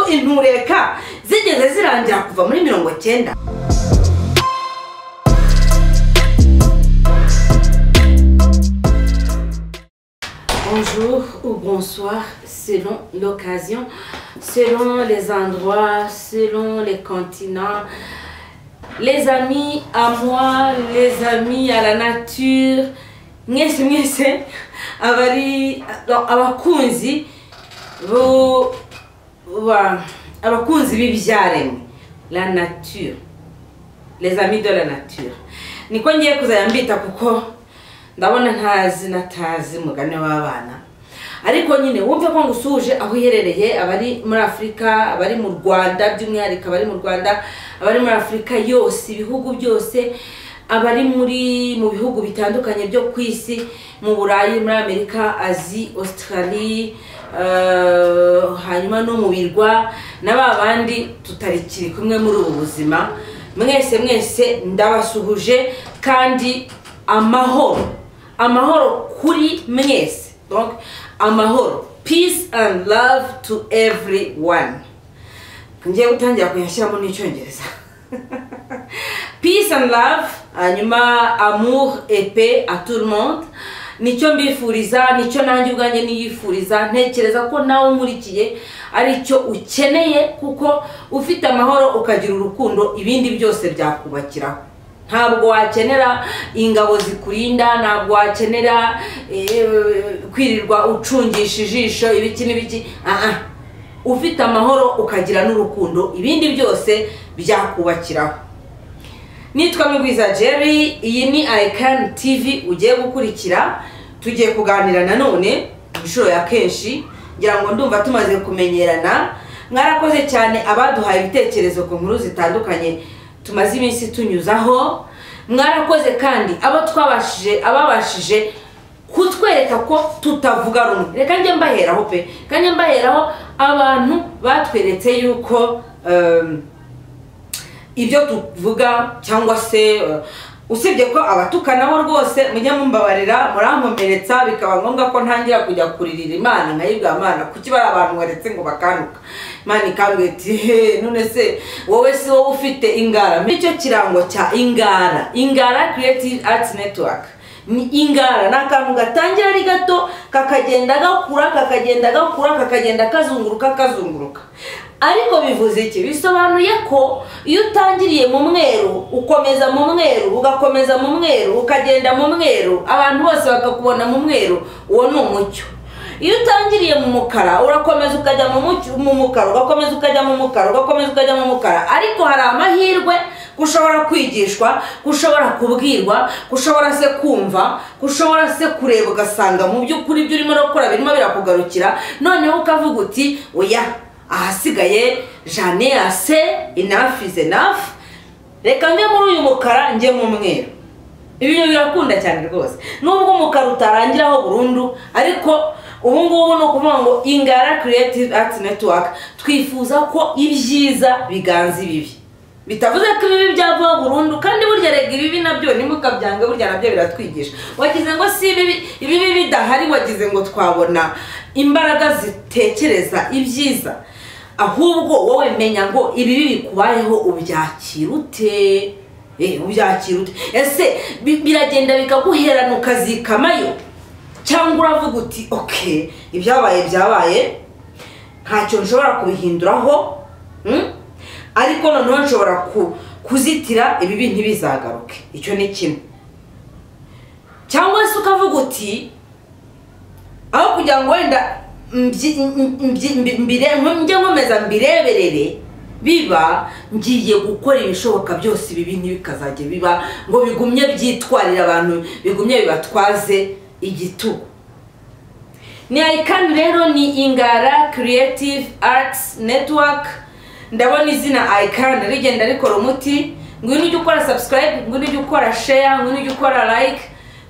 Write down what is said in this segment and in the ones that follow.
intureka zigeze zirangira kuva muri 90. Bonjour ou bonsoir selon l'occasion, selon les endroits, selon les continents. Les amis à moi, les amis à la nature, mwese abakunzi b'ibyaremwe, la nature, les amis de la nature. Niko ngiye kuzayambita kuko ndabona ntazi mugane w'abana, ariko nyine wumve ko ngusuje aho iherereye, abari muri Afrika, abari mu Rwanda, by'umwihariko abari mu Rwanda, abari muri Afrika yose, ibihugu byose, abari mu bihugu bitandukanye byo kwisi, mu Burayi, muri Amerika, Asie, Australie, hanyuma no mu birwa n'abandi tutarikiri kumwe muri ubu buzima. Mwese ndabasuhuje kandi amahoro kuri mwese. Donc amahoro, peace and love to everyone. Ngiye gutangira kuyashyiramo n'icyongereza. Peace and love, hanyuma amour et paix à tout le monde. Nicyo mbifuriza, nicyo nanjye ubwanjye niyifuriza. Ntekereza ko nawe umurikiye ari cyo ukeneye, kuko ufite amahoro ukagira urukundo, ibindi byose byakubakiraho. Ntabwo wakenera ingabo zikurinda, ntabwo wakenera kwirirwa ucungisha ijisho ibiki n'ibiki. Ufite amahoro ukagira n'urukundo, ibindi byose byakubakiraho. Nitwa Mugwiza Jerry, iyi ni Icon TV ugiye gukurikira. Tugiye kuganira nanone inshuro ya kenshi, ngira ngo ndumva tumaze kumenyerana. Mwarakoze cyane abaduhaye ibitekerezo ku nkuru zitandukanye tumaze iminsi tunyuzaho. Mwarakoze kandi ababashije kutwereka ko tutavuga rumwe. Reka njye mbaheraho abantu batweretse yuko ibyo tuvuga cyangwa se usibye ko abatukanaho rwose mujya mumbabarira, murankomeretsa bikaba ngombwa ko ntangira kujya kuririra Imana nkayibwa Imana kuki bari abantu waretse ngo bakanuka. Imana ikambwira iti none se wowe si wowe ufite ingara. Nicyo kirango cya Ingara Creative Arts Network. Ni Ingara n'akantu gatangira ari gato kakagenda gakura kakagenda kazunguruka. Ariko bivuze iki? Bisobanuye ko iyo utangiriye mu mweru ukomeza mu mweru ugakomeza mu mweru ukagenda mu mweru, abantu bose bakakubona mu mweru, uwo ni umucyo. Iyo utangiriye mu mukara urakomeza ukajya mu mukara, ugakomeza ukajya mu mukara, ariko hari amahirwe kushobora kwigishwa, kushobora kubwirwa, kushobora se kumva, kushobora se kureba ugasanga mu by'ukuri ibyo urimo gukora birimo birakugarukira, noneho ukavuga uti oya, ahasigaye jane ase, enough is enough, reka mbe muri uyu mukara njye mu mweru. Ibyo birakunda cyane rwose, nubwo umukara utarangiraho burundu, ariko ubu ngubu no kuvuga ngo Ingara Creative Arts Network twifuza ko ibyiza biganza ibibi. Bitavuze ko ibibi byava burundu, kandi burya rega ibibi nabyo nimukabyanga, burya nabyo biratwigisha. Wagize ngo si ibibi bidahari, wagize ngo twabona imbaraga zitekereza ibyiza. Ahubwo wowe menya ngo ibibi bikubayeho ubyakira ute? Ese biragenda bikaguherana ukazikamayo, cyangwa uravuga uti okay, ibyabaye ntacyo nshobora kubihinduraho, ariko noneho nshobora kuzitira ibibi ntibizagaruke. Icyo ni kimwe. Cyangwa se ukavuga uti aho kugira ngo wenda njye nkomeza mbireberere biba, ngiye gukora ibishoboka byose ibibi ntibikazajye biba ngo bigumye byitwarira abantu, bigumye bibatwaze igitugu. Ni Icon rero, ni Ingara Creative Arts Network. Ndabona izina Icon rigenda rikora umuti. Ngwino ujye ukora subscribe, ngwino ujye ukora share, ngwino ujye ukora like,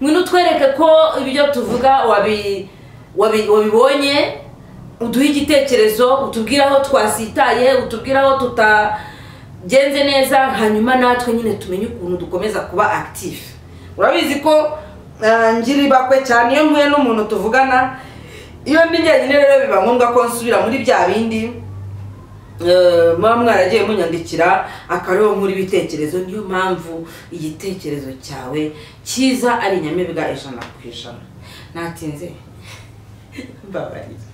ngwino utwereke ko ibyo tuvuga wabibonye, uduhe igitekerezo, utubwira aho twasitaye, utubwira aho tutagenze neza, hanyuma natwe nyine tumenye ukuntu dukomeza kuba active. Urabizi ko ngiri bakwe cyane iyo mpuye n'umuntu tuvugana, iyo ndi njyenyine rero biba ngombwa ko nsubira muri bya bindi muba mwaragiye munyandikira akariho muri bitekerezo. Niyo mpamvu igitekerezo cyawe cyiza ari inyamibwa 100%. Natinze mbabarira.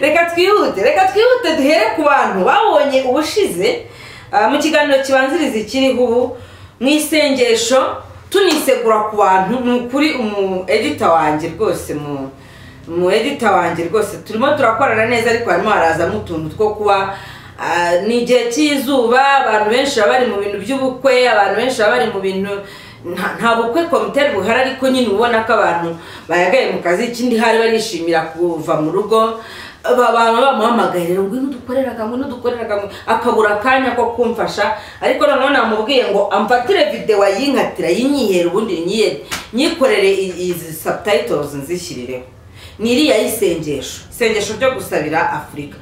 Reka twihute duhere ku bantu babonye ubushize mu kiganiro kibanziriza ikiriho ubu mu isengesho tunisegura ku bantu. Nukuri editor wanjye rwose mu editor wanjye rwose turimo turakorana neza, ariko harimo harazamo utuntu two kuba ni igihe cy'izuba, abantu benshi bari mu bintu by'ubukwe, abantu benshi bari mu bintu nta bukwe komite buhari, ariko nyine ubona ko abantu bayagaye mu kazi. Ikindi hari barishimira kuva mu rugo, abantu bamuhamagarira ngo nudukoreraga akabura akanya ko kumfasha. Ariko noneho namubwiye ngo amfatire video yinkatira yinyihera, ubundi nyikorere izi subtitles nzishirireho. Niriya isengesho ryo gusabira Afrika.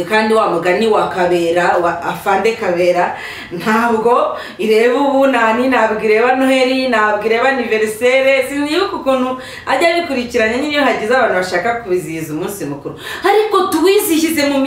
Kandi wa mugani wa Kabera wa Afande Kabera ntabwo ireba ubunani, ntabwo ireba Noheli, ntabwo ireba anniversaire. Sinibuka ukuntu ajya bikurikiranye nyine iyo hagize abantu bashaka kubizihiza umunsi mukuru. Ariko tuwizihize mu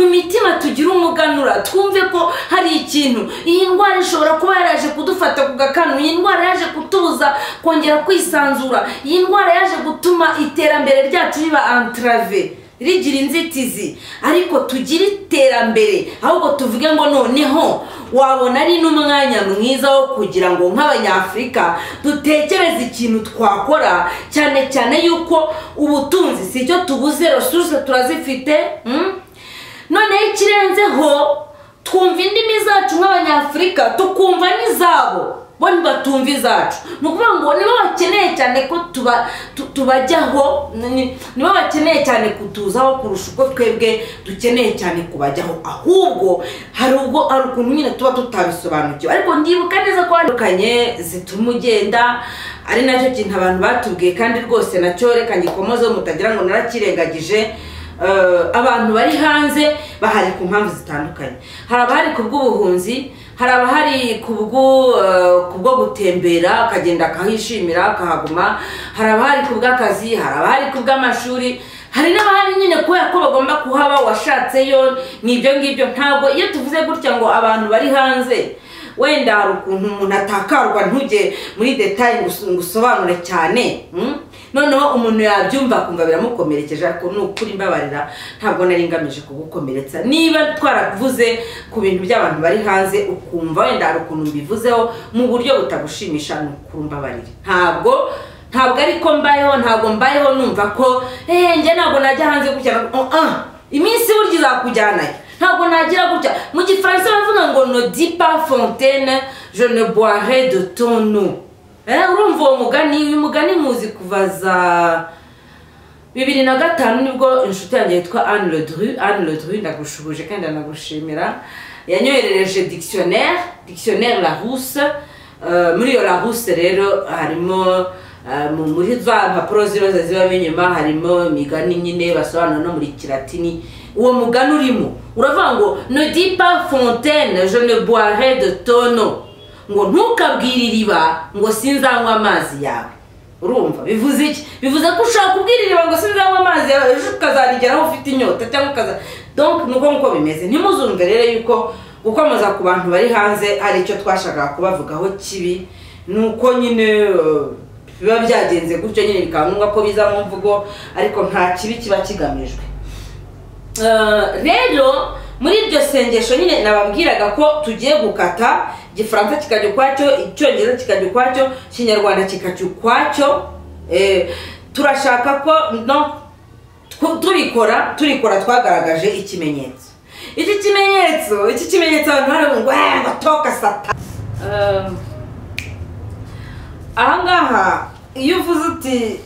mitima tugira umuganura, twumve ko hari ikintu. Iyi ndwara ishobora kuba yaraje kudufata ku gakanu, iyi ndwara yaje kutubuza kongera kwisanzura, iyi ndwara yaje gutuma iterambere ryacu riba entrave, rigira inzitizi. Ariko tugira iterambere, ahubwo tuvuge ngo noneho wabona ari n'umwanya mwiza wo kugira ngo nk'abanyafrika dutekereze ikintu twakora, cyane cyane yuko ubutunzi si cyo tubuze, resources turazifite. Noneho ikirenzeho twumva indimi zacu nk'abanyafrika tukumva n'izabo, bo ntibatumva izacu. Ni ukuvuga ngo nibo bakeneye cyane ko tubajyaho, nibo bakeneye cyane kutuzaho kurusha uko twebwe dukeneye cyane kubajyaho. Ahubwo hari ukuntu nyine tuba tutabisobanukiwe. Ariko ndibuka neza ko handukanye zituma ugenda, ari nacyo kintu abantu batubwiye, kandi rwose nacyo reka ngikomozeho mutagira ngo narakirengagije. Abantu bari hanze bahari ku mpamvu zitandukanye. Hari abahari ku bw'ubuhunzi, hari abahari kubwo gutembera akagenda akahishimira akahaguma, hari abahari ku bw'akazi, hari abahari ku bw'amashuri, hari n'abahari nyine kubera ko bagomba kuhaba washatseyo. N'ibyo ngibyo ntabwo iyo tuvuze gutya ngo abantu bari hanze wenda hari ukuntu umuntu atakarwa ntujye muri detail ngusobanure cyane. Noneho umuntu yabyumva kumva biramukomerekeje, ariko n'ukuri mbabarira ntabwo nari ngamije kugukomeretsa. Niba twaravuze ku bintu by'abantu bari hanze ukumva wenda hari ukuntu mbivuzeho mu buryo butagushimisha, n'ukuri mbabarira. Ntabwo ariko ntabwo mbayeho numva ko njye ntabwo najya hanze gutya. Iminsi burya izakujyanayo, ntabwo nagira gutya. Mu gifaransa bavuga ngo ne dis pas fontaine, je ne boirai de ton eau. Urumva uwo mugani, uyu mugani muzi kuva za 2005 nibwo inshuti yanjye yitwa Anne Ledru, ndagushuhuje kandi ndanagushimira, yanyoherereje dictionnaire Larousse. Muri iyo Larousse rero harimo muri za mpapuro ziba inyuma harimo imigani nyine basobanura no muri Kilatini. Uwo mugani urimo uravuga ngo ne dis pas fontaine, je ne boirai de ton eau. Ngo ntukabwire iriba ngo sinzanywa amazi yawe. Urumva bivuze iki? Bivuze ko ushaka kubwira iriba ngo sinzanywa amazi yawe, ejo ukazarigeraho ufite inyota cyangwa donc nuko bimeze. Ntimuzumve rero yuko gukomeza ku bantu bari hanze ari icyo twashakaga kubavugaho kibi, nuko nyine biba byagenze gutyo nyine bikaba ngombwa ko biza mu mvugo, ariko nta kibi kiba kigamijwe. Rero muri iryo sengesho nyine nababwiraga ko tugiye gukata Igifaransa kikajya ukwacyo, Icyongereza kikajya ukwacyo, Kinyarwanda kikajya ukwacyo. Turashaka ko turikora twagaragaje ikimenyetso. Iki kimenyetso abantu baravuga ngo toka sata. Ahangaha iyo uvuze uti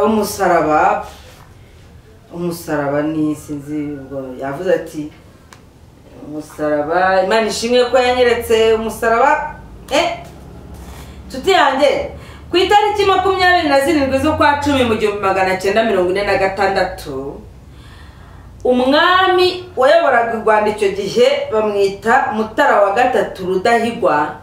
umusaraba ni sinzi ubwo yavuze ati umusaraba, Imana ishimwe ko yanyeretse umusaraba. Tuti yanjye ku itariki 27 z'ukwa 10 mu 1946 umwami wayoboraga u Rwanda icyo gihe bamwita Mutara wa gatatu Rudahigwa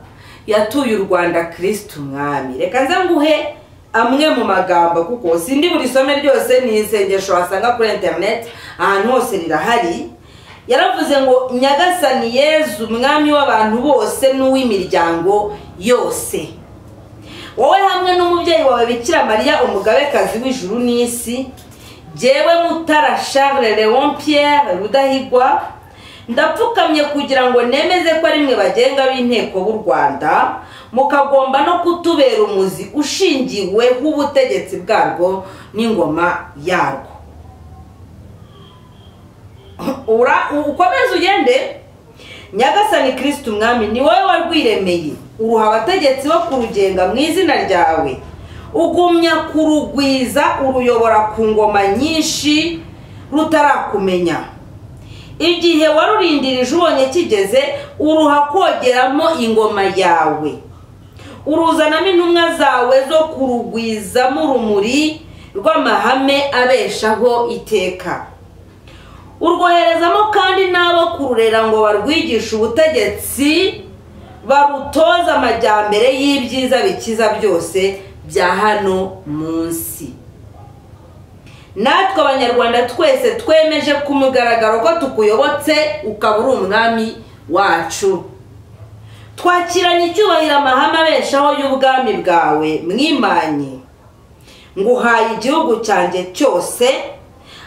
yatuye u Rwanda Kristo umwami. Reka nze nguhe amwe mu magambo kuko sindi buri some ryose ni isengesho wasanga kuri internet ahantu hose rirahari. yaravuze ngo Nyagasani Yezu umwami w'abantu bose n'uw'imiryango yose, wowe hamwe n'umubyeyi wawe Bikira Mariya umugabekazi w'ijuru n'isi, jewe Mutara Charles Léon Pierre Rudahigwa ndapfukamye kugira ngo nemeze ko ari mwe bagenga b'inteko b'u Rwanda, mukagomba no kutubera umuzi ushingiwe h'ubutegetsi bwarwo n'ingoma yarwo. Ukomeze ugende. Nyagasani Kristo umwami ni wowe warwiremeye, uruha abategetsi bo kurugenga mu izina ryawe, ugumya kurugwiza uruyobora ku ngoma nyinshi rutarakumenya. Igihe warurindirije ubonye kigeze, uruha kogeramo ingoma yawe, uruzanamo intumwa zawe zo kurugwizamo urumuri rw'amahame abeshaho iteka, urwoherezamo kandi n'abo kururera ngo barwigishe ubutegetsi, barutoza amajyambere y'ibyiza bikiza byose bya hano munsi. Natwe abanyarwanda twese twemeje ku mugaragaro ko tukuyobotse ukaba uri umwami wacu. Twakiranye icyubahiro amahame abeshaho y'ubwami bwawe mwimanye. Nguhaye igihugu cyanjye cyose,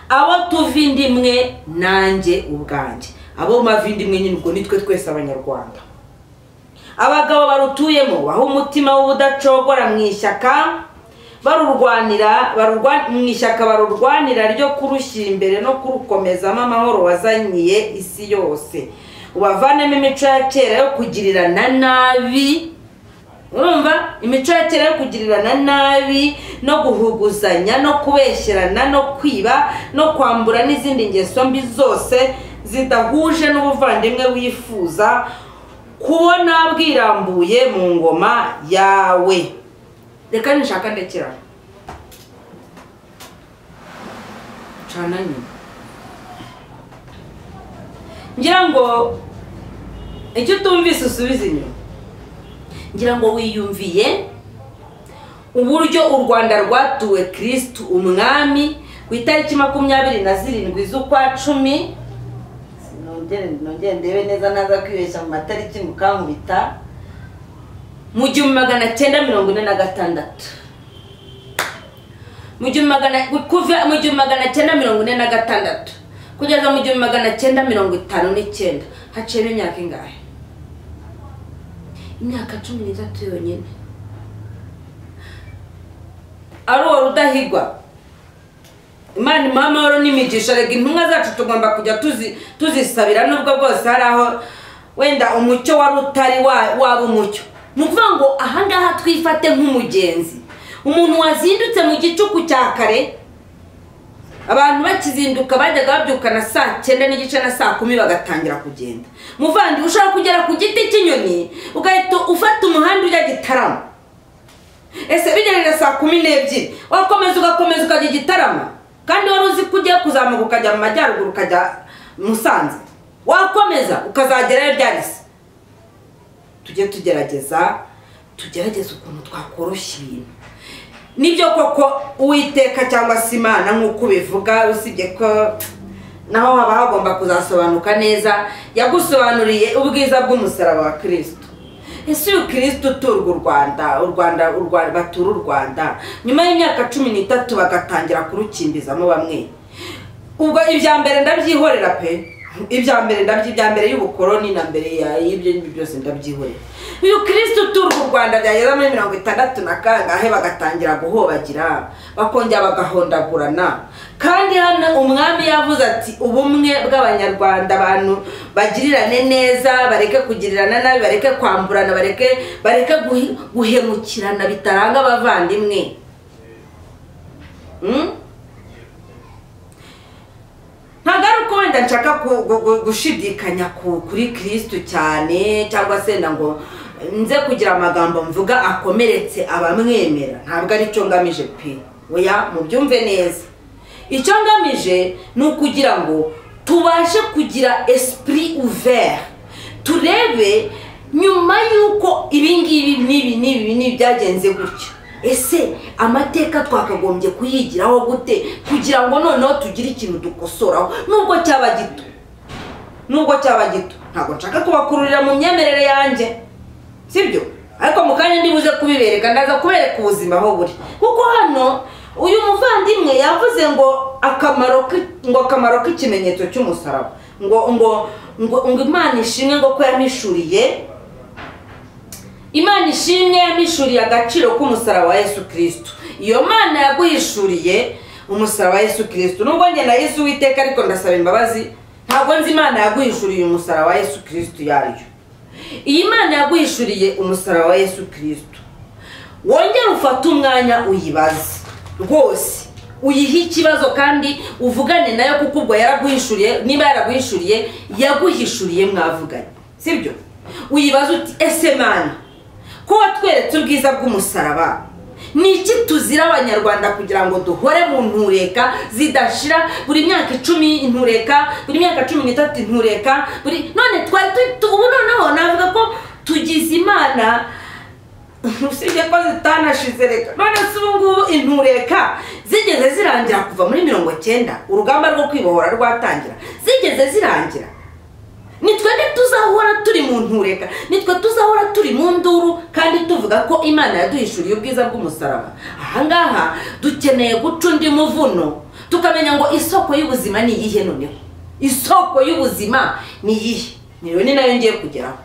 abo tuva indimwe nanjye ubwanjye. Abo mava indimwe nyine ubwo nitwe twese abanyarwanda. Abagabo barutuyemo baho umutima w'ubudacogora mu ishyaka, barurwanira ryo kurushyira imbere no kurukomezamo amahoro wazanyiye isi yose. Ubavanemo imico ya kera yo kugirirana nabi. Urumva imico ya kera yo kugirirana nabi no guhuguzanya no kubesherana no kwiba no kwambura n'izindi ngeso mbi zose zidahuje n'ubuvandimwe wifuza kubona bwirambuye mu ngoma yawe. Reka nishaka ndekera cana nyine. Ngira ngo icyo utumvise usubize inyuma. Ngira ngo wiyumviye uburyo u Rwanda rwatuwe Kristo umwami ku itariki 27 z'ukwa 10. Nongere ndebe neza naza kwibeshya mu matariki mukankubita. Mu 1946 kuva mu 1946 kugeza mu 1959 haciyemo imyaka ingahe? Imyaka 13 yonyine. Ari Rudahigwa Imana mama waro n'imigisha, rega intumwa zacu tugomba kujya tuzisabira nubwo bwose hari aho wenda umucyo wari utari waba umucyo. Nukuvuga ngo ahangaha twifate nk'umugenzi, umuntu wazindutse mu gicuku cya kare, abantu bakizinduka bajyaga babyukana saa 9 n'igice na saa 10 bagatangira kugenda. Muvandi ushaka kugera ku giti cy'inyoni ugahita ufata umuhanda ujya Gitarama. Ese bigerera saa 12 wakomeza ugakomeza ukajya Gitarama, kandi wari uzi kujya kuzamuka ukajya mu majyaruguru ukajya Musanze, wakomeza ukazagerayo ryarisi. Tujye tugerageza ukuntu twakoroshya ibintu. Nibyo koko Uwiteka cyangwa se Imana nk'uko bivuga, usibye ko naho haba hagomba kuzasobanuka neza, yagusobanuriye ubwiza bw'umusaraba wa Kristo. Ese uyu Kristo uturwa u Rwanda batura u Rwanda nyuma y'imyaka 13 bagatangira kurukimbizamo bamwe. Ubwo ibya mbere ndabyihorera pe, ibya mbere y'ubukoroni na mbere y'ibyo byose ndabyihorera. Uyu Kristo uturwa u Rwanda byageza muri 66 bagatangira guhobagira, bakongera bagahondagurana. Kandi hano umwami yavuze ati ubumwe bw'abanyarwanda, abantu bagirirane neza, bareke kugirirana nabi, bareke kwamburana, bareke guhemukirana bitaranga abavandimwe. Ntagaruko wenda nshaka gushidikanya kuri Kristo cyane, cyangwa se ngo nze kugira amagambo mvuga akomeretse abamwemera. Ntabwo ari cyo ngamije pe, oya mubyumve neza. Icyo ngamije ni ukugira ngo tubashe kugira esprit ouvert, turebe nyuma yuko ibingibi byagenze gutya, ese amateka twakagombye kuyigiraho gute kugira ngo noneho tugire ikintu dukosoraho nubwo cyaba gito. nubwo cyaba gito ntabwo nshaka kubakururira mu myemerere yanjye sibyo ariko mukanya ndibuze kubibereka ndaza kubereka ubuzima aho buri kuko hano uyu muvandimwe yavuze ngo akamaro k'ikimenyetso cy'umusaraba ngo Imana ishimwe ngo ko Imana ishimwe yamishuriye agaciro k'umusaraba wa Yesu Kristo. Iyo Mana yaguhishuriye umusaraba wa Yesu Kristo. Nubwo nge na Yesu Uwiteka ariko ndasaba imbabazi, ntabwo nzi Imana yaguhishuriye umusaraba wa Yesu Kristo yariyo. Iyi Mana yaguhishuriye umusaraba wa Yesu Kristo. Wongera ufata umwanya uyibaze. Rwose uyihe ikibazo kandi uvugane nayo kuko ubwo yaraguhishuriye, niba yaraguhishuriye yaguhishuriye mwavuganye. Sibyo? Uyibaze uti ese Mana ko watweretse ubwiza bw'umusaraba, niki tuzira abanyarwanda kugira ngo duhore mu ntureka zidashira, buri myaka 10 intureka, buri myaka 13 intureka, buri none twari ubu noneho navuga ko tugize Imana usibye ko zitanashize reka none se ubu ngubu intureka zigeze zirangira kuva muri 90 urugamba rwo kwibohora rwatangira, zigeze zirangira. Nitwe tuzahora turi mu ntureka, nitwe tuzahora turi mu nduru kandi tuvuga ko Imana yaduhishuriye ubwiza bw'umusaraba. Ahangaha dukeneye guca undi muvuno tukamenya ngo isoko y'ubuzima ni iyihe noneho. Isoko y'ubuzima ni iyihe? Niyo ni nayo ngiye kugeraho.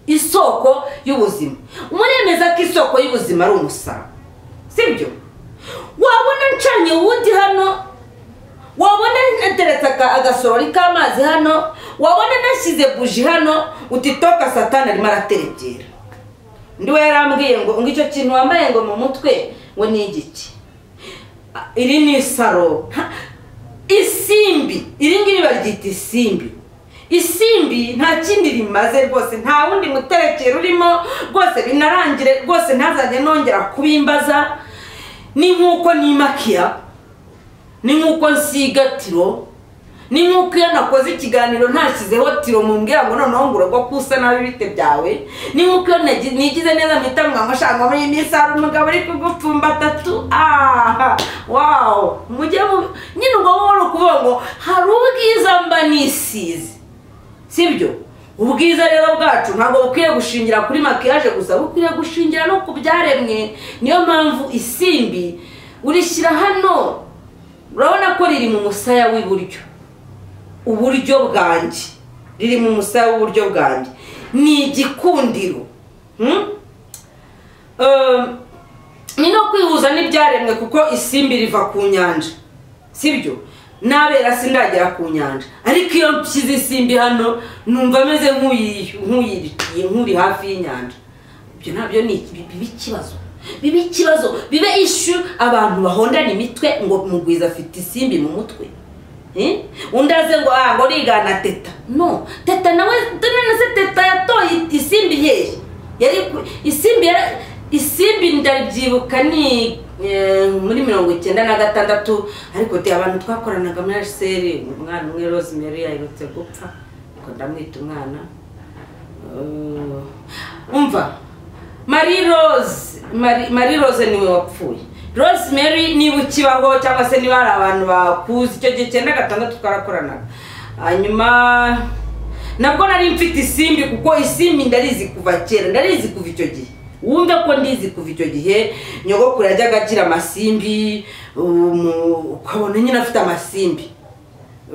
Isoko y'ubuzima. Umuremeza ko isoko y'ubuzima ari umusaraba. Sibyo? Wabona ncanye wundi hano, wabona nteretse agasorori k'amazi hano, wabona nashyize buji hano, utitoka Satani arimo araterekera. Ndiwe yarambwiye ngo icyo kintu wambaye ngo mu mutwe ngo ni igiki? Iri ni saro. Isimbi, iri ngiri baryita isimbi. Isimbi nta kindi rimaze rwose, nta wundi muterekero urimo rwose, binarangire rwose ntazajye nongera kubimbaza. Ni nkuko nimakiya, ni nkuko nsiga tiro, ni nkuko iyo nakoze ikiganiro ntashyizeho tiro mumbwira ngo noneho ngurwa kusa nabi bite byawe, ni nkuko iyo nigize neza mitamwa amashanga muri iminsi hari umugabo ari kugupfumba 3. Wow, mujye nyine ngo wowe ukuvuga ngo hari ubwiza mba nisize. Sibyo? Ubwiza rero bwacu ntabwo bukwiye gushingira kuri makiyaje gusa, bukwiye gushingira no ku byaremwe. Niyo mpamvu isimbi urishyira hano, urabona ko riri mu musaya w'iburyo, uburyo bwanjye riri mu musaya w'uburyo bwanjye, ni igikundiro. Ni no kwihuza n'ibyaremwe kuko isimbi riva ku nyanja. Sibyo? Nabera sindagera ku nyanja, ariko iyo mshyize isimbi hano numva ameze nk'uri hafi y'inyanja. Ibyo nabyo ni bibi ikibazo, bibe issue abantu bahondana imitwe ngo mugwiza afite isimbi mu mutwe. Undaze ngo rigana teta. No, teta nawe se teta yatoye isimbi yeye. Yari isimbi ndabyibuka ni muri 96, ariko te abantu twakoranaga muri HCR, umwana umwe Rosemary ayirutse gupfa, ko ndamwita umwana. Umva Marie Rose niwe wapfuye. Rosemary niba ukibaho cyangwa se niba ari abantu bakuzi, icyo gihe 96 twarakoranaga. Hanyuma nabwo nari mfite isimbi kuko isimbi ndarizi kuva kera, ndarizi kuva icyo gihe. Wumve ko ndizi kuva icyo gihe nyogokuru yajyaga agira amasimbi, ukabona nyine afite amasimbi.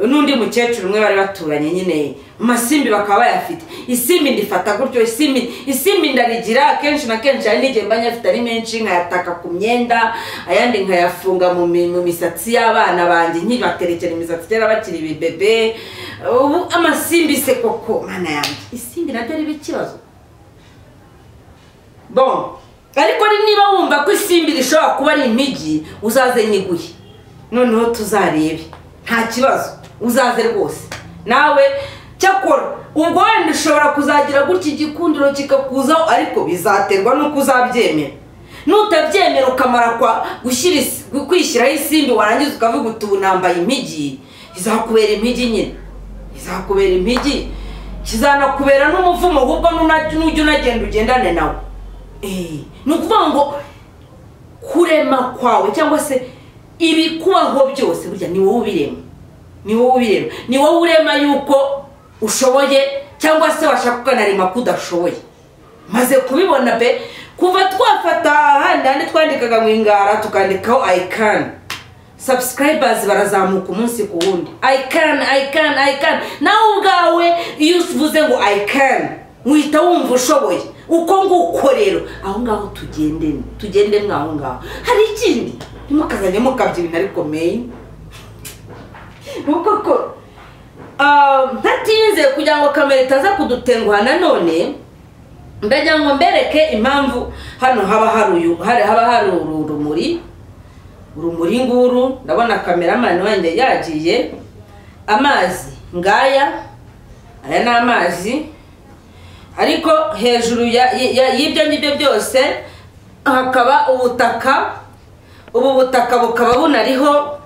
N'undi mukecuru umwe bari baturanye nyine amasimbi bakaba bayafite. Isimbi ndifata gutyo, isimbi ndarigira kenshi na kenshi, ari n'igihe mbanya afite ari menshi nkayataka ku myenda, ayandi nkayafunga mu misatsi y'abana banjye nkibaterekera imisatsi kera bakiri ibibebe. Amasimbi se koko mana yanjye, isimbi nabyo ari ikibazo. Bon, ariko niba wumva ko isimbi rishobora kuba ari impigi, uzaze nyiguye noneho tuzarebe, nta kibazo, uzaze rwose nawe. Cyakora ubwo wenda ushobora kuzagira gutya igikundiro kikakuzaho, ariko bizaterwa nuko uzabyemera. Nutabyemera ukamara kwishyiraho isimbi, warangiza ukavuga uti ubu nambaye impigi, izakubera impigi nyine, izakubera impigi, kizanakubera n'umuvumo ahubwo n'ujya unagenda ugendane nawe. Ni ukuvuga ngo kurema kwawe cyangwa se ibikubaho byose burya ni wowe ubirema, ni wowe urema yuko ushoboye cyangwa se washaka ukanarima kudashoboye. Maze kubibona pe kuva twafata handi twandikaga mu ingara tukandikaho I can, subscribers barazamuka umunsi ku wundi. I can nawe ubwawe iyo uvuze ngo I can muhita wumva ushoboye. Uko nguko rero aho ngaho tugende mwaho ngaho. Hari ikindi nimukazanye mukabye ibintu ariko main nuko ko ntatinze kugira ngo kamera itaza kudutenguha nanone, ndagira ngo mbereke impamvu hano haba hari urumuri nguru. Ndabona cameraman wende yagiye. Amazi ngaya, aya ni amazi, ariko hejuru y'ibyo ngibyo byose hakaba ubutaka. Ubu butaka bukaba bunariho,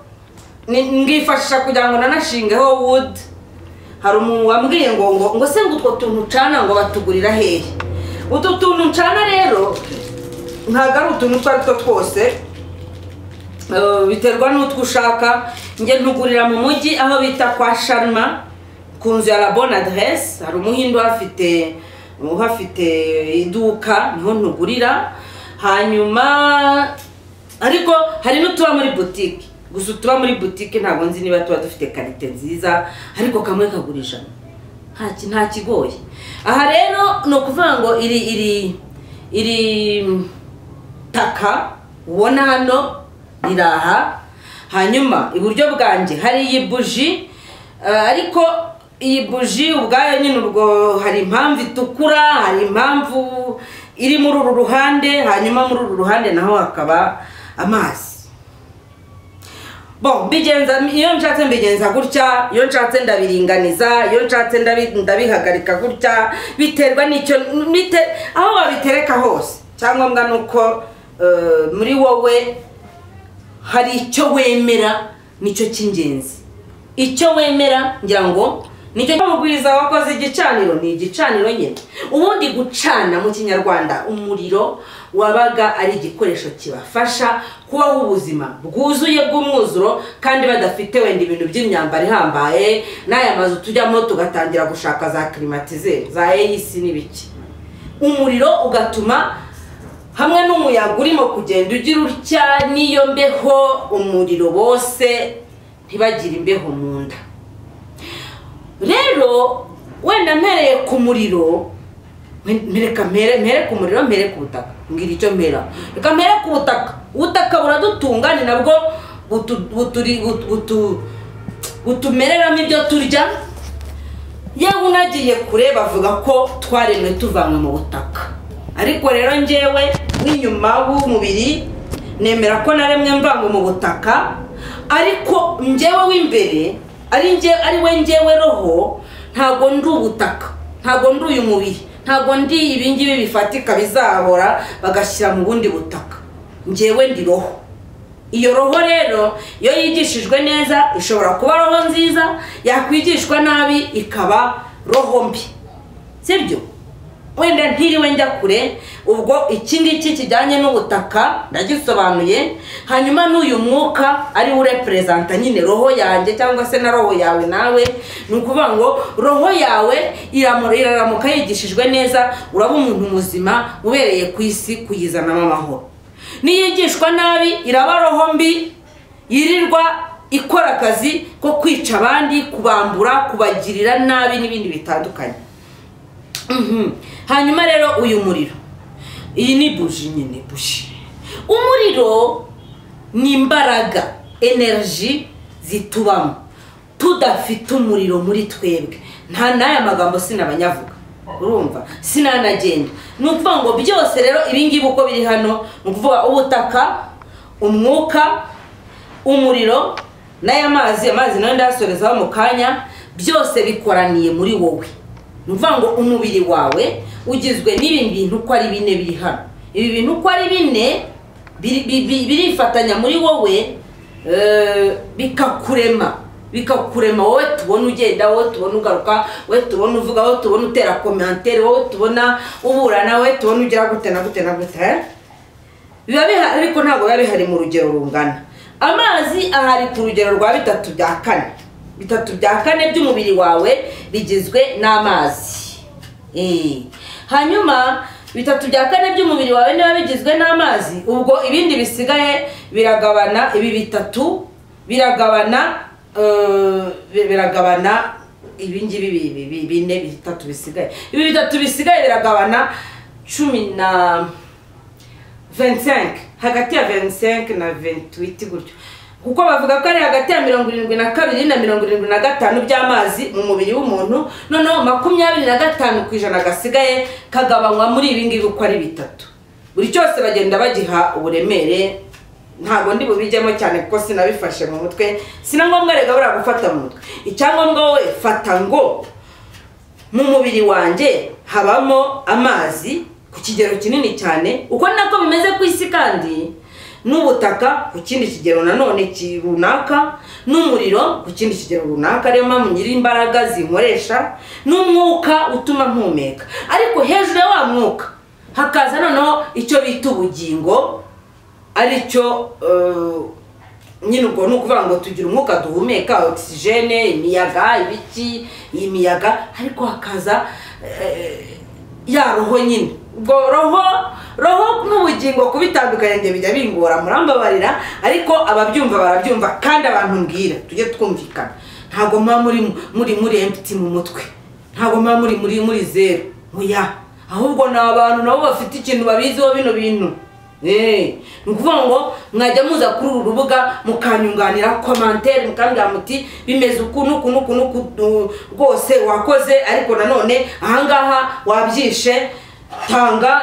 ngifashisha kugira ngo nanashingeho wood. Hari umuntu wambwiye ngo se ngo utwo tuntu cana ngo batugurira hehe. Utu tuntu cana rero ntago ari utuntu twari twose, biterwa n'utwo ushaka. Nge ntugurira mu mujyi aho bita kwa Sharma ku nzu ya La Bonne Adresse. Hari umuhindu uhafite iduka, niho ntugurira. Hanyuma ariko hari n'utuba muri boutique. Gusa tuba muri boutique ntabwo nzi niba tuba dufite qualité nziza, ariko kamwe kagurisha nta kigoye. Aha rero no kuvuga ngo iri taka ubona hano riraha. Hanyuma iburyo bwanje hari iyi buji, ariko iyi buji ubwayo nyine ubwo hari impamvu itukura, hari impamvu iri muri uru ruhande, hanyuma muri uru ruhande naho hakaba amazi. Bon, iyo nshatse mbigenza gutya, iyo nshatse ndabiringaniza, iyo nshatse ndabihagarika gutya, biterwa n'icyo aho wabitereka hose. Cyangwa nuko muri wowe hari icyo wemera, nicyo cy'ingenzi. Icyo wemera ngira ngo nicyo cyamugwiza wakoze igicaniro, ni igicaniro nyine. Ubundi gucana mu Kinyarwanda, umuriro wabaga ari igikoresho kibafasha kubaho ubuzima bwuzuye bw'umwuzuro, kandi badafite wenda ibintu by'imyambaro ihambaye n'aya mazu tujyamo tugatangira gushaka za climatizer za AC n'ibiki. Umuriro ugatuma hamwe n'umuyaga urimo kugenda ugira utya n'iyo mbeho, umuriro bose ntibagire imbeho mu nda. Rero wenda mpereye ku muriro, mpere ku muriro, mpere ku butaka. Ngira icyo mpera, reka mpere ku butaka. Ubutaka buradutunga, ni nabwo butumereramo ibyo turya. Yewe unagiye kure bavuga ko twaremwe tuvanywe mu butaka, ariko rero njyewe w'inyuma w'umubiri nemera ko naremwe mvanywe mu butaka. Ariko njyewe w'imbere ari we njyewe roho, ntago ndi ubutaka, ntago ndi uyu mubiri, ntago ndi ibingibi bifatika bizahora bagashyira mu bundi butaka. Njyewe ndi roho. Iyo roho rero iyo yigishijwe neza ishobora kuba roho nziza, yakwigishwa nabi ikaba roho mbi, sibyo? Wenda ntiriwe njya kure, ubwo iki ngiki kijyanye n'ubutaka ndagisobanuye. Hanyuma n'uyu mwuka ari urepresenta nyine roho yanjye cyangwa se na roho yawe nawe. Ni ukuvuga ngo roho yawe iraramuka yigishijwe neza, uraba umuntu muzima ubereye ku isi kuyizanamo amahoro. Niyigishwa nabi iraba roho mbi, yirirwa ikora akazi ko kwica abandi, kubambura, kubagirira nabi n'ibindi bitandukanye. Hanyuma rero uyu muriro, iyi ni buji nyine, buji. Umuriro ni imbaraga, energy zitubamo. Tudafite umuriro muri twebwe nta n'aya magambo sinabanyavuga, urumva sinanagenda. Ni ukuvuga ngo byose rero ibingibi uko biri hano, ni ukuvuga ubutaka, umwuka, umuriro n'aya mazi nayo ndasorezaho mu kanya, byose bikoraniye muri wowe. Ni ukuvuga ngo umubiri wawe ugizwe n'ibindi bintu uko ari bine biri hano. Ibi bintu uko ari bine birifatanya muri wowe, bikakurema wowe tubona ugenda, wowe tubona ugaruka, wowe tubona uvuga, wowe tubona utera commentaire, wowe tubona uburana, wowe tubona ugira gute na gute na gute. Biba bihari ariko ntabwo biba bihari mu rugero rungana. Amazi ahari ku rugero rwa 3/4. bitatu bya kane by'umubiri wawe bigizwe n'amazi. Hanyuma bitatu bya kane by'umubiri wawe niba bigizwe n'amazi, ubwo ibindi bisigaye biragabana. Ibi bitatu biragabana ibingibi bine bitatu bisigaye. Ibi bitatu bisigaye biragabana 25, hagati ya 25 na 28 gutyo, kuko bavuga ko ari hagati ya 72 na 75 by'amazi mu mubiri w'umuntu. Noneho 25% gasigaye kagabanywa muri ibi ngibi uko ari bitatu. Buri cyose bagenda bagiha uburemere. Ntago ndi bubijyemo cyane kuko sinabifashe mu mutwe, sinangombwa rega bura gufata mu mutwe. Icyangombwa wowe fata ngo mu mubiri wanjye habamo amazi ku kigero kinini cyane, uko nako bimeze ku isi, kandi n'ubutaka ku kindi kigero nanone runaka, n'umuriro ku kindi kigero runaka. Rero mpamvu nyiri imbaraga zinkoresha, n'umwuka utuma mpumeka. Ariko hejuru ya wa mwuka hakaza noneho icyo bita ubugingo, aricyo nyine ubwo ni ukuvuga ngo tugira umwuka duhumeka, oxygene, imiyaga, ibiki, imiyaga, ariko hakaza ya roho nyine. Ubwo roho n'ubugingo kubitandukanya njye bijya bingora, murambabarira, ariko ababyumva barabyumva, kandi abantu mbwira tujye twumvikana. Ntago mba muri empty mu mutwe, ntago mba muri zero, oya, ahubwo ni abantu nabo bafite ikintu babiziho bino bintu. Ni ukuvuga ngo mwajya muza kuri uru rubuga mukanyunganira commentaire, mukambwira muti bimeze uku rwose wakoze, ariko nanone ahangaha wabyishe, tanga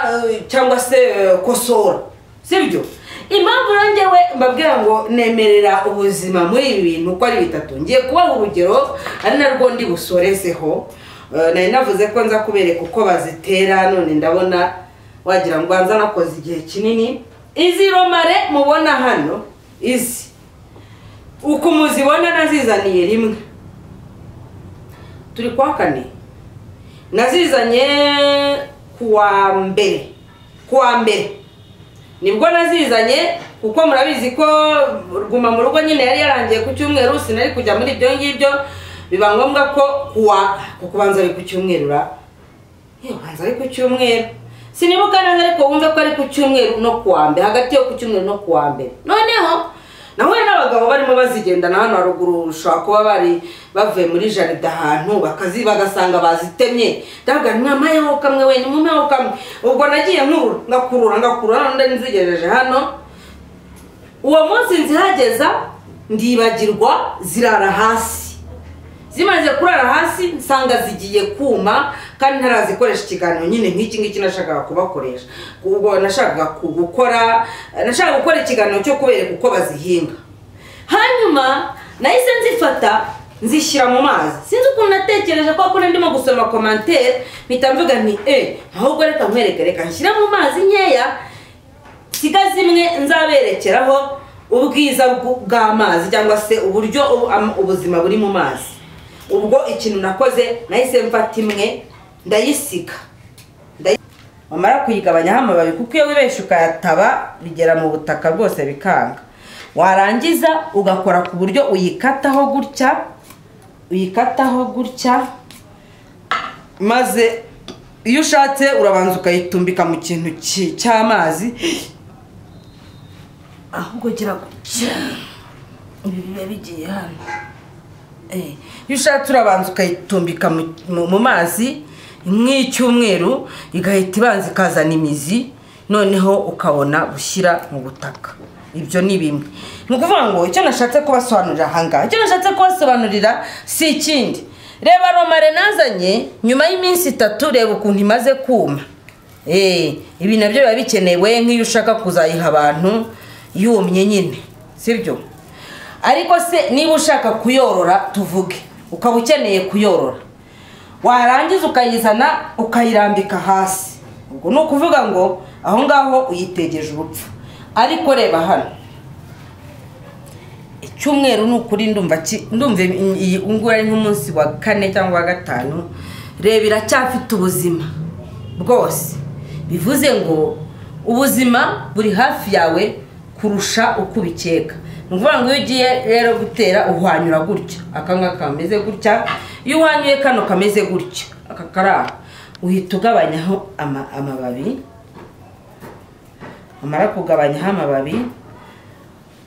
cyangwa se kosora, sibyo? Impamvu rangewe mbabwira ngo nemerera ubuzima muri ibi bintu uko ari bitatu, ngiye kubaha urugero ari narwo ndi busorezeho. Nari navuze ko nza kubereka uko bazitera, none ndabona wagira ngo banza nakoze igihe kinini. Izi romare mubona hano, izi uko muzibona nazizaniye rimwe, turi kwa kane, nazizanye kuwa mbere nibwo nazizanye, kuko murabizi ko Guma mu Rugo nyine yari yarangiye ku cyumweru, sinari kujya muri ibyo ngibyo, biba ngombwa ko kubanza ari ku cyumweru banza ari ku cyumweru, sinibuka neza, ariko wumve ko ari ku cyumweru no kuwa mbere, hagati yo ku cyumweru no kuwa mbere. Noneho nawe n'abagabo barimo bazigendana hano haruguru, ushobora kuba bari bavuye muri jaride ahantu bagasanga bazitemye, ndavuga mwamayeho kamwe wenyine, mumeho kamwe. Ubwo nagiye ngakurura none nzigejeje hano. Uwo munsi nzihageza ndibagirwa, zirara hasi. Zimaze kurara hasi nsanga zigiye kuma, kandi ntarazikoresha ikiganiro nyine nk'iki ngiki nashakaga kubakoresha. Ubwo nashakaga gukora ikiganiro cyo kubereka uko bazihinga. Hanyuma nahise nzifata nzishyira mu mazi. Sinzi ukuntu natekereje ko ndimo gusoma commentaire, mpita mvuga nti ahubwo reka nkwereke nshyira mu mazi nkeya, siga zimwe nzaberekeraho ubwiza bw'amazi cyangwa se uburyo ubuzima buri mu mazi. Ubwo ikintu nakoze nahise mfata imwe ndayisiga, wamara kuyigabanyaho amababi, kuko iyo wibeshe ukayataba bigera mu butaka rwose bikanga. Warangiza ugakora ku buryo uyikataho gutya, maze iyo ushatse urabanza ukayitumbika mu kintu cy'amazi, ahubwo gira gutya, ibi biba bigiye hano. Iyo ushatse urabanza ukayitumbika mu mazi nk'icyumweru, igahita ibanza ikazana imizi, noneho ukabona gushyira mu butaka. Ibyo ni bimwe. Ni ukuvuga ngo icyo nashatse kubasobanurira ahangaha, icyo nashatse kubasobanurira si ikindi. Reba romare nazanye nyuma y'iminsi 3, reba ukuntu imaze kuma. Ibi nabyo biba bikenewe nk'iyo ushaka kuzayiha abantu yumye nyine, sibyo? Ariko se niba ushaka kuyorora, tuvuge ukaba ukeneye kuyorora, warangiza ukayizana ukayirambika hasi, ubwo ni ukuvuga ngo aho ngaho uyitegeje urupfu. Ariko reba hano, icyumweru n'ukuri ndumva iyi ngura ari nk'umunsi wa 4 cyangwa wa 5, reba iracyafite ubuzima bwose. Bivuze ngo ubuzima buri hafi yawe kurusha uko ubikeka. Nguvuga ngo iyo ugiye rero gutera uhwanyura gutya akanga kameze gutya iyo uhwanyuye kano kameze gutya akakara uhita ugabanyaho amababi amara kugabanyaho amababi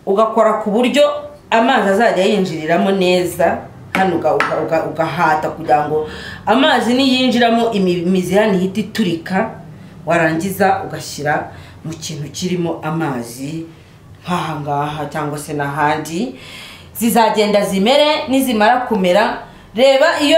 ugakora ku buryo amazi azajya yinjiriramo neza hano ugahata kugira ngo amazi niyinjiramo imizi hano ihita iturika warangiza ugashyira mu kintu kirimo amazi nkahangaha cyangwa se n'ahandi zizagenda zimere nizimara kumera reba iyo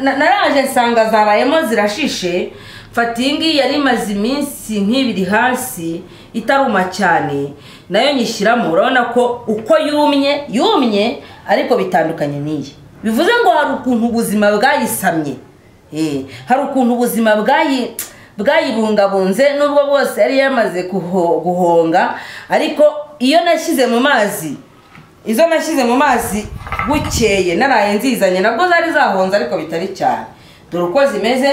naraje nsanga zabayemo zirashishe fatingi yari maze iminsi nk'ibiri hasi itaruma cyane nayo nyishyiramo urabona ko uko yumye ariko bitandukanye n'iyi bivuze ngo hari ukuntu ubuzima bwayisamye hari ukuntu ubuzima bwayibungabunze nubwo bwose yari yamaze guhonga ariko iyo nashyize mu mazi izo nashyize mu mazi bukeye naraye nzizanye nabwo zari zahonze ariko bitari cyane dore uko zimeze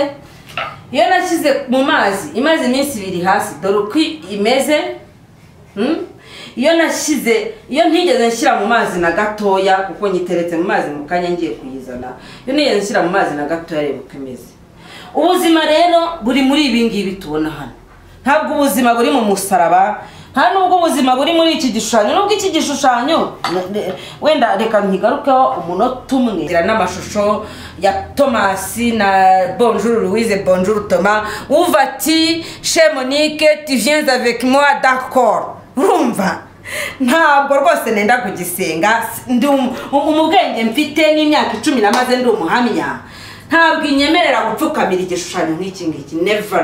iyo nashyize mu mazi imaze iminsi 2 hasi dore uko imeze iyo ntigeze nshyira mu mazi na gatoya kuko nyiteretse mu mazi mu kanya ngiye kuyizana iyo ntigeze nshyira mu mazi na gatoya reba uko imeze ubuzima rero buri muri ibi ngibi tubona hano ntabwo ubuzima buri mu musaraba nta nubwo ubuzima buri muri iki gishushanyo nubwo iki gishushanyo wenda reka ntigarukeho umunota umwe n'amashusho ya Thomas na Bonjour Louise Bonjour Thomas uva ati Chez Monique tu viens avec moi d'accord urumva ntabwo rwose nenda kugisenga ndi umubwenge mfite n'imyaka 10 namaze ndi umuhamya ntabwo inyemerera gupfukamira igishushanyo nk'iki ngiki never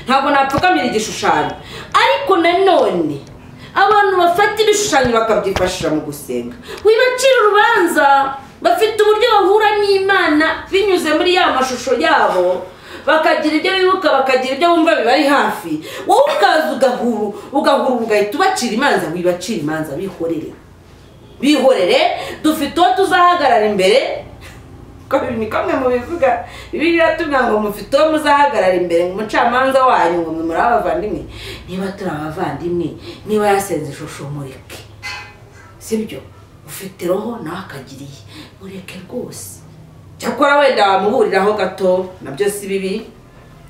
ntabwo napfukamira igishushanyo ariko nanone abantu bafata ibishushanyo bakabyifashisha mu gusenga wibacira urubanza bafite uburyo bahura n'Imana binyuze muri ya mashusho yabo bakagira ibyo bibuka bakagira ibyo bumva bibari hafi wowe ukaza ugahura ugahita ubacira imanza wibacira imanza bihorere dufite uwo tuzahagarara imbere ni kamwe mu bivuga Bibiliya tubwira ngo mufite uwo muzahagarara imbere umucamanza wanyu ngo muri abavandimwe niba turi abavandimwe niba yasenze ishusho mureke sibyo ufite roho nawe akagiriye mureke rwose cyakora wenda wamuburiraho gato nabyo si bibi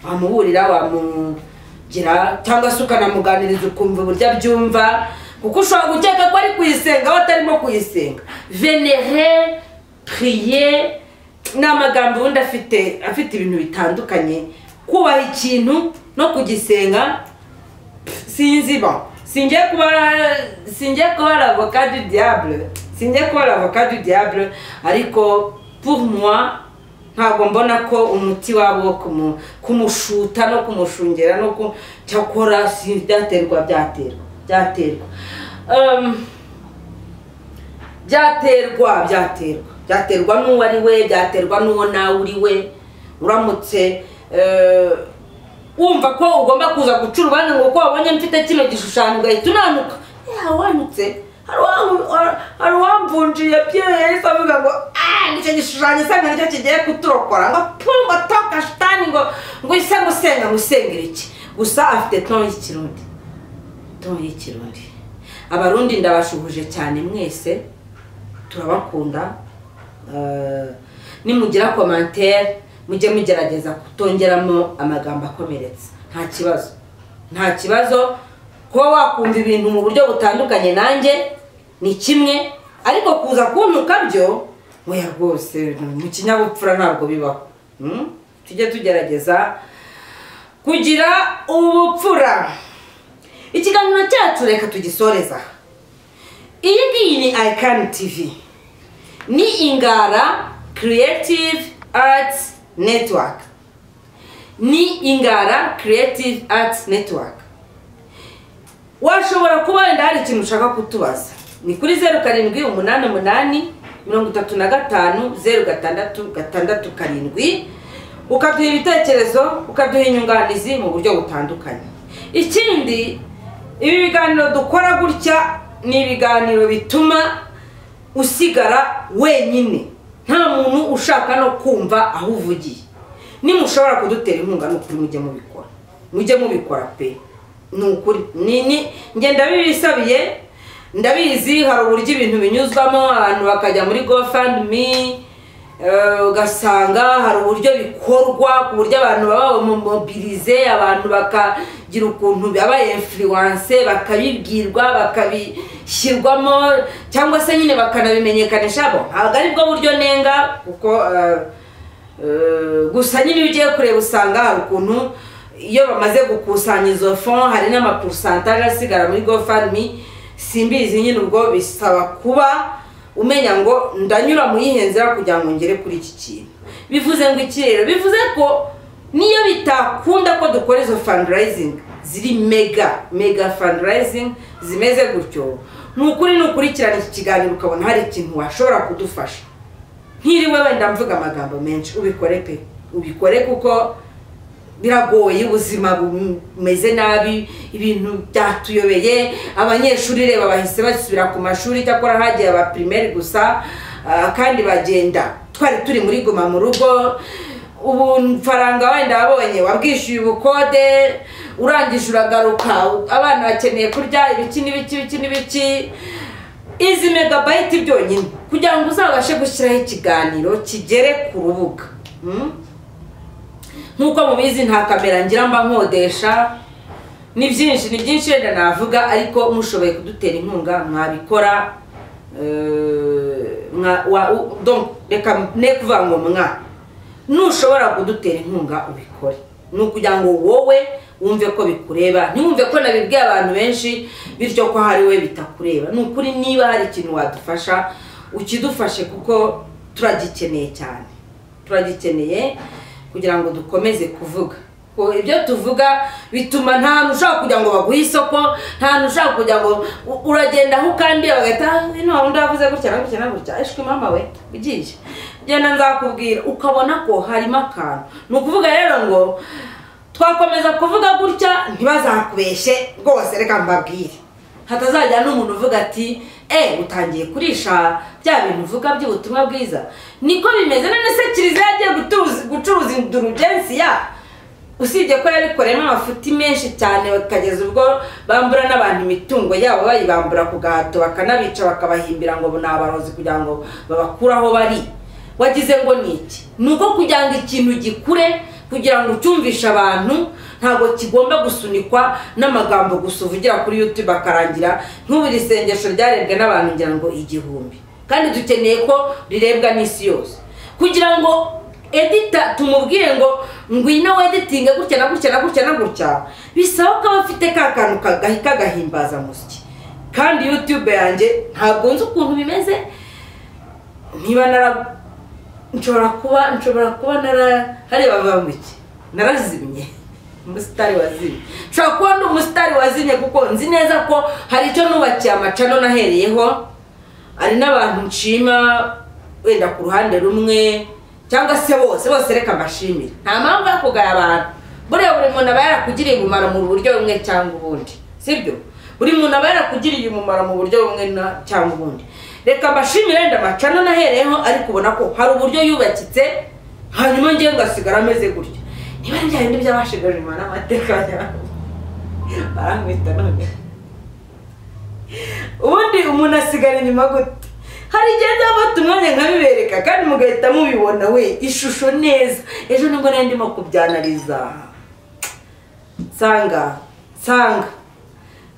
wamuburira wamugira cyangwa se ukanamuganiriza ukumva uburyo abyumva kuko ushobora gukeka ko ari kuyisenga aho atarimo kuyisenga vénérer prier n'amagambo ubundi afite ibintu bitandukanye kubaha ikintu no kugisenga singiye kuba l'avocat du diable ariko pour moi ntabwo mbona ko umuti wabo kumushuta no kumushungera no cyakora byaterwa byaterwa n'uwo ari we byaterwa n'uwo nawe uri we uramutse wumva ko ugomba kuza guca urubanza ngo ko wabonye mfite kino gishushanyo ugahita unanuka wanutse hari uwamvunjiye Pierre yahise avuga ngo nicyo gishushanyo isanga nicyo kigiye kuturokora ngo pungo toka shitani ngo ise musengera iki gusa afite ton y'ikirundi abarundi ndabashuhuje cyane mwese turabakunda nimugira commentaire mujye mugerageza kutongeramo amagambo akomeretse nta kibazo kuba wakumva ibintu mu buryo butandukanye nanjye ni kimwe ariko kuza kuntuka byo oya rwose mu kinyabupfura ntabwo bibaho tujye tugerageza kugira ubupfura ikiganiro cyacu reka tugisoreza iyi ngiyi ni Icon TV ni Ingara Creative Arts Network washobora kuba wenda hari ikintu ushaka kutubaza ni kuri 0788 35 ukaduha ibitekerezo ukaduha inyunganizi mu buryo butandukanye ikindi ibi biganiro dukora gutya ni ibiganiro bituma usigara wenyine nta muntu ushaka no kumva aho uvugiye nimushobora kudutera inkunga n'ukuri mujye mubikora pe n'ukuri ngenda bibisabiye ndabizi hari uburyo ibintu binyuzwamo abantu bakajya muri GoFundMe ugasanga hari uburyo bikorwa ku buryo abantu baba mobilize abantu bakagira ukuntu baba influence bakabibwirwa bakabishyirwamo cyangwa se nyine bakanabimenyekanisha bo ntabwo ari bwo buryo nenga kuko gusa nyine iyo ugiye kureba usanga hari ukuntu iyo bamaze gukusanya izo fonds hari n'amaporcentage asigara muri GoFundMe simbizi nyine ubwo bisaba kuba umenya ngo ndanyura mu yihenzera kugira ngo ngere kuri iki kintu bivuze ngo iki rero bivuze ko niyo bitakunda ko dukora izo fundraising ziri mega fundraising zimeze gutyo nukurikirana iki kiganiro ukabona hari ikintu washobora kudufasha ntiriwe wenda mvuga amagambo menshi ubikore kuko biragoye ubuzima bumeze nabi ibintu byatuyobeye abanyeshuri reba bahise basubira ku mashuri cyakora hagiye aba primaire gusa kandi bagenda twari turi muri guma mu rugo ubu faranga wenda abonye wabwishyuye ubukode urangije uragaruka abana bakeneye kurya ibiki izi megabyte byonyine kugira ngo uzabashe gushyiraho ikiganiro kigere ku rubuga nkuko mubizi nta kamera ngira mba nkodesha ni byinshi wenda navuga ariko mushoboye kudutera inkunga mwabikora reka ne kuvuga ngo nushobora kudutera inkunga ubikore ni ukugira ngo wowe wumve ko bikureba ntiwumve ko nabibwiye abantu benshi bityo ko hari we bitakureba ni ukuri niba hari ikintu wadufasha ukidufashe kuko turagikeneye cyane turagikeneye kugira ngo dukomeze kuvuga ko ibyo tuvuga bituma nta hantu ushaka kugira ngo baguhe isoko nta hantu ushaka kugira ngo uragenda aho kandi bagahita undi wavuze gutya eshwi mama we ugiye genda nzakubwira ukabona ko harimo akantu ni ukuvuga rero ngo twakomeza kuvuga gutya ntibazakubeshe rwose reka mbabwire hatazajya n'umuntu uvuga ati utangiye kurisha bya bintu uvuga by'ubutumwa bwiza niko bimeze none se kiliziya yagiye gucuruza indulgensiya usibye ko yabikoreyemo amafuti menshi cyane bakageza ubwo bambura n'abantu imitungo yabo bayibambura ku gahato bakanabica bakabahimbira ngo ni abarozi kugira ngo babakure aho bari wagize ngo ni iki ni uko kugira ngo ikintu gikure kugira ngo ucyumvishe abantu ntabwo kigomba gusunikwa n'amagambo gusa uvugira kuri YouTube akarangira nk'ubu isengesho ryarebwe n'abantu ngira ngo 1000 kandi dukeneye ko rirebwa n'isi yose kugira ngo editor tumubwire ngo ngwino editing gutya bisaba ko abafite kakantu kagahimbaza musiki kandi YouTube yanjye ntabwo nzi ukuntu bimeze niba nshobora kuba hareba bamwiki narazimye umusitari wazimye nshobora kuba ndi umusitari wazimye kuko nzi neza ko hari icyo nubakiye amacano nahereyeho ari n'abantu nshima wenda ku ruhande rumwe cyangwa se bose reka mbashimire nta mpamvu yo kugaya abantu buri muntu aba yarakugiriye umumaro mu buryo bumwe cyangwa ubundi sibyo buri muntu aba yarakugiriye umumaro mu buryo bumwe cyangwa ubundi reka mbashimire wenda amacano nahereyeho ariko ubona ko hari uburyo yubakitse hanyuma ngiye ngasigara ameze gutya niba njya bindi byabashigaje imana amateka yabo baramwita none ubundi umuntu asigara inyuma gute hari igihe nzafata umwanya nkabibereka kandi mugahita mubibona we ishusho neza ejo nibwo nari ndimo kubyanariza nsanga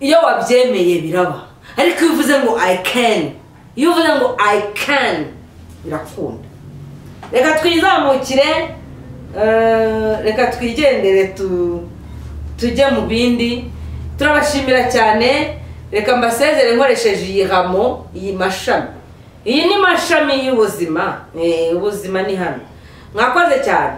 iyo wabyemeye biraba ariko iyo uvuze ngo I can birakunda reka twizamukire reka twigendere tujye mu bindi turabashimira cyane reka mbasezere nkoresheje iyi ramo iyi mashami iyi ni mashami y'ubuzima ubuzima ni hano mwakoze cyane